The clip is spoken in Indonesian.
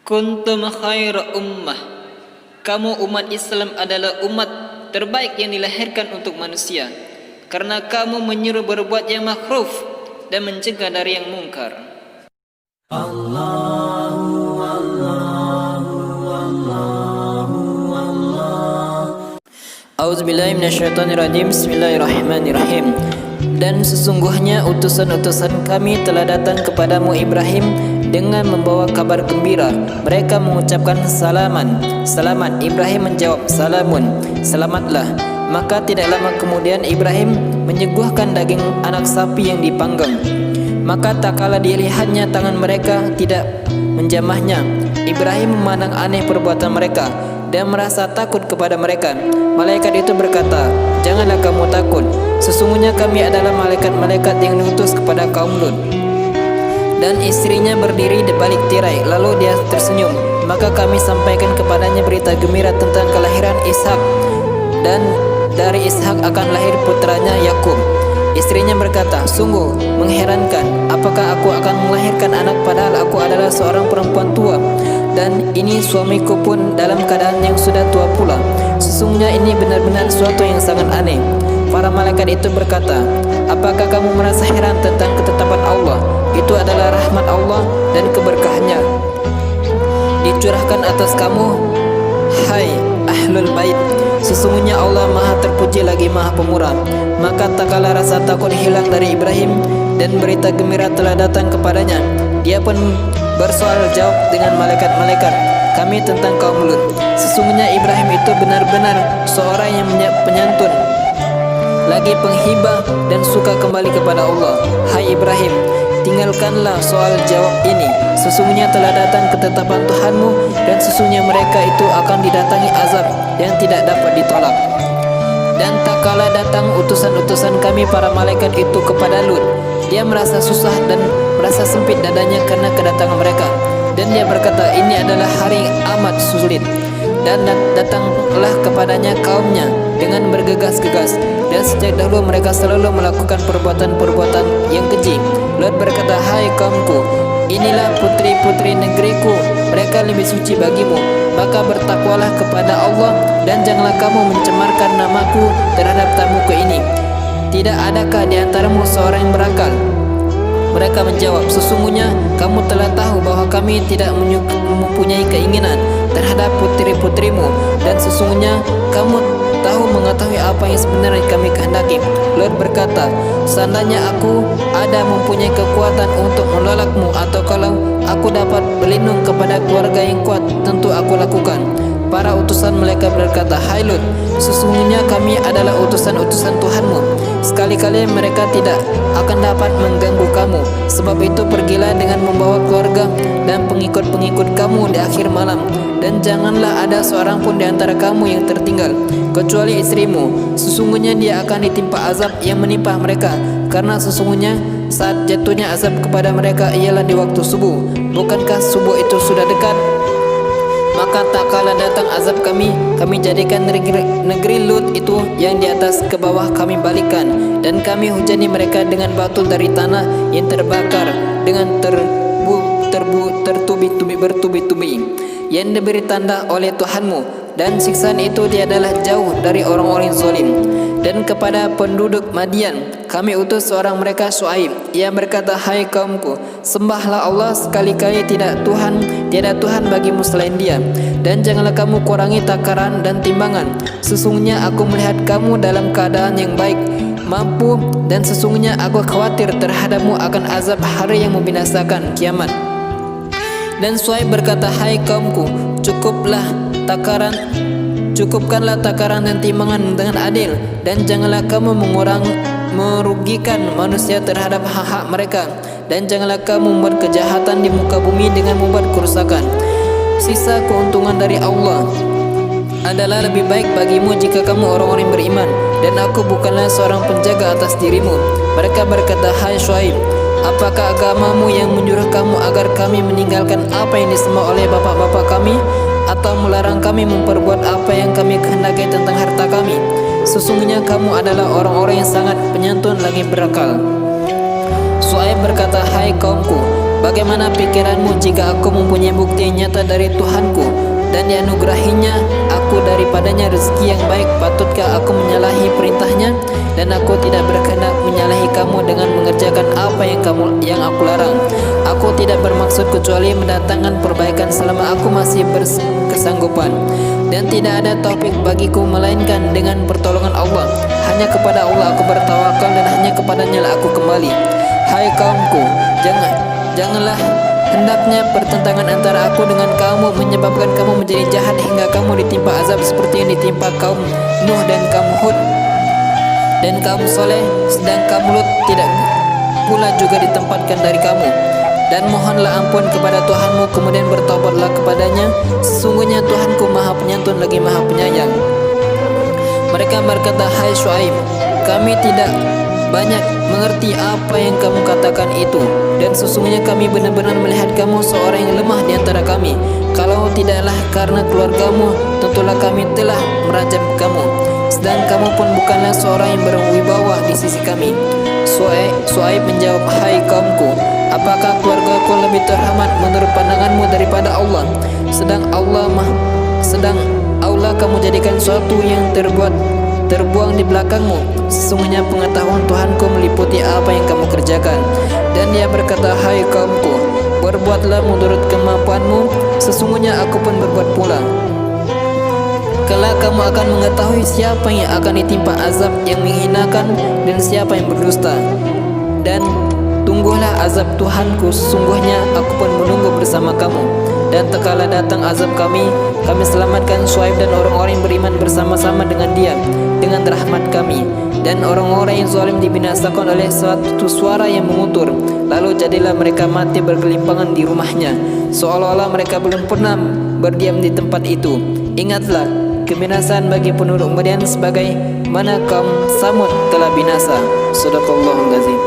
Kuntum khaira ummah. Kamu umat Islam adalah umat terbaik yang dilahirkan untuk manusia, karena kamu menyuruh berbuat yang makruf dan mencegah dari yang mungkar. A'udzubillahi minasyaitonirrajim. Bismillahirrahmanirrahim. Dan sesungguhnya utusan-utusan kami telah datang kepadamu Ibrahim dengan membawa kabar gembira. Mereka mengucapkan salaman. Selamat. Ibrahim menjawab salamun. Selamatlah. Maka tidak lama kemudian Ibrahim menyuguhkan daging anak sapi yang dipanggang. Maka tak kala dilihatnya tangan mereka tidak menjamahnya, Ibrahim memandang aneh perbuatan mereka dan merasa takut kepada mereka. Malaikat itu berkata, "Janganlah kamu takut. Sesungguhnya kami adalah malaikat-malaikat yang diutus kepada kaum Lut." Dan istrinya berdiri di balik tirai, lalu dia tersenyum. Maka kami sampaikan kepadanya berita gembira tentang kelahiran Ishak, dan dari Ishak akan lahir putranya Yakub. Istrinya berkata, "Sungguh mengherankan, apakah aku akan melahirkan anak padahal aku adalah seorang perempuan tua, dan ini suamiku pun dalam keadaan yang sudah tua pula. Sesungguhnya ini benar-benar sesuatu yang sangat aneh." Para malaikat itu berkata, "Apakah kamu merasa heran tentang ketetapan Allah? Itu adalah rahmat Allah dan keberkahannya dicurahkan atas kamu, hai ahlul bait. Sesungguhnya Allah Maha terpuji lagi Maha pemurah." Maka tak kala rasa takut hilang dari Ibrahim dan berita gembira telah datang kepadanya, dia pun bersoal jawab dengan malaikat-malaikat kami tentang kaum Lut. Sesungguhnya Ibrahim itu benar-benar seorang yang penyantun, lagi penghibah dan suka kembali kepada Allah. Hai Ibrahim, tinggalkanlah soal jawab ini. Sesungguhnya telah datang ketetapan Tuhanmu, dan sesungguhnya mereka itu akan didatangi azab yang tidak dapat ditolak. Dan tak kala datang utusan-utusan kami para malaikat itu kepada Lut, dia merasa susah dan merasa sempit dadanya karena kedatangan mereka. Dan dia berkata, "Ini adalah hari amat sulit." Dan datanglah kepadanya kaumnya dengan bergegas-gegas, dan sejak dahulu mereka selalu melakukan perbuatan-perbuatan yang keji. Lot berkata, "Hai kaumku, inilah putri-putri negeriku, mereka lebih suci bagimu. Maka bertakwalah kepada Allah dan janganlah kamu mencemarkan namaku terhadap tamuku ini. Tidak adakah di antaramu seorang yang berakal?" Mereka menjawab, "Sesungguhnya kamu telah tahu bahwa kami tidak mempunyai keinginan terhadap putri-putrimu, dan sesungguhnya kamu mengetahui apa yang sebenarnya kami kehendaki." Lot berkata, "Seandainya aku ada mempunyai kekuatan untuk menolakmu, atau kalau aku dapat berlindung kepada keluarga yang kuat, tentu aku lakukan." Para utusan mereka berkata, "Hai Lut, sesungguhnya kami adalah utusan-utusan Tuhanmu. Sekali-kali mereka tidak akan dapat mengganggu kamu. Sebab itu pergilah dengan membawa keluarga dan pengikut-pengikut kamu di akhir malam, dan janganlah ada seorang pun di antara kamu yang tertinggal, kecuali istrimu. Sesungguhnya dia akan ditimpa azab yang menimpa mereka, karena sesungguhnya saat jatuhnya azab kepada mereka ialah di waktu subuh. Bukankah subuh itu sudah dekat? Maka tak kala datang azab kami jadikan negeri Lut itu yang di atas ke bawah kami balikan, dan kami hujani mereka dengan batu dari tanah yang terbakar dengan bertubi-tubi yang diberi tanda oleh Tuhanmu, dan siksaan itu tiadalah jauh dari orang-orang zalim. Dan kepada penduduk Madian kami utus seorang mereka Syuaib. Ia berkata, "Hai kaumku, sembahlah Allah, sekali-kali tiada Tuhan bagimu selain Dia, dan janganlah kamu kurangi takaran dan timbangan. Sesungguhnya aku melihat kamu dalam keadaan yang baik, mampu, dan sesungguhnya aku khawatir terhadapmu akan azab hari yang membinasakan, kiamat." Dan Syuaib berkata, "Hai kaumku, cukupkanlah takaran dan timbangan dengan adil, dan janganlah kamu merugikan manusia terhadap hak-hak mereka, dan janganlah kamu membuat kejahatan di muka bumi dengan membuat kerusakan. Sisa keuntungan dari Allah adalah lebih baik bagimu jika kamu orang-orang yang beriman, dan aku bukanlah seorang penjaga atas dirimu." Mereka berkata, "Hai Syuaib, apakah agamamu yang menyuruh kamu agar kami meninggalkan apa yang disembah oleh bapak-bapak kami, atau melarang kami memperbuat apa yang kami kehendaki tentang harta kami? Sesungguhnya kamu adalah orang-orang yang sangat penyantun lagi berakal." Syuaib berkata, "Hai kaumku, bagaimana pikiranmu jika aku mempunyai bukti yang nyata dari Tuhanku dan dianugerahinya aku daripadanya rezeki yang baik? Patutkah aku menyalahi perintahnya? Dan aku tidak berkehendak menyalahi kamu dengan mengerjakan apa yang aku larang. Aku tidak bermaksud kecuali mendatangkan perbaikan selama aku masih berkesanggupan. Dan tidak ada taufik bagiku melainkan dengan pertolongan Allah. Hanya kepada Allah aku bertawakal dan hanya kepadanya lah aku kembali. Hai kaumku, janganlah hendaknya pertentangan antara aku dengan kamu menyebabkan kamu menjadi jahat hingga kamu ditimpa azab seperti yang ditimpa kaum Nuh dan kaum Hud dan kaum Soleh, sedang kaum Lut tidak pula juga ditempatkan dari kamu. Dan mohonlah ampun kepada Tuhanmu, kemudian bertobatlah kepadanya. Sesungguhnya Tuhanku Maha Penyantun lagi Maha Penyayang." Mereka berkata, "Hai Syuaib, kami tidak banyak mengerti apa yang kamu katakan itu, dan sesungguhnya kami benar-benar melihat kamu seorang yang lemah di antara kami. Kalau tidaklah karena keluargamu, tentulah kami telah merajam kamu. Sedang kamu pun bukanlah seorang yang berwibawa di sisi kami." Syuaib menjawab, "Hai kaumku, apakah keluargaku lebih terhormat menurut pandanganmu daripada Allah? Sedang Allah kamu jadikan sesuatu yang terbuang di belakangmu. Sesungguhnya pengetahuan Tuhanku meliputi apa yang kamu kerjakan." Dan dia berkata, "Hai kaumku, berbuatlah menurut kemampuanmu, sesungguhnya aku pun berbuat pula. Kelak kamu akan mengetahui siapa yang akan ditimpa azab yang menghinakan dan siapa yang berdusta. Dan tungguhlah azab Tuhanku, sesungguhnya aku pun menunggu bersama kamu. Dan tekala datang azab kami selamatkan Syuaib dan orang-orang yang beriman bersama-sama dengan dia dengan rahmat kami. Dan orang-orang yang zalim dibinasakan oleh suatu suara yang mengutur. Lalu jadilah mereka mati bergelimpangan di rumahnya, seolah-olah mereka belum pernah berdiam di tempat itu. Ingatlah kebinasaan bagi penduduk Madian sebagai mana kaum Samud telah binasa." Shadaqallahul Azim.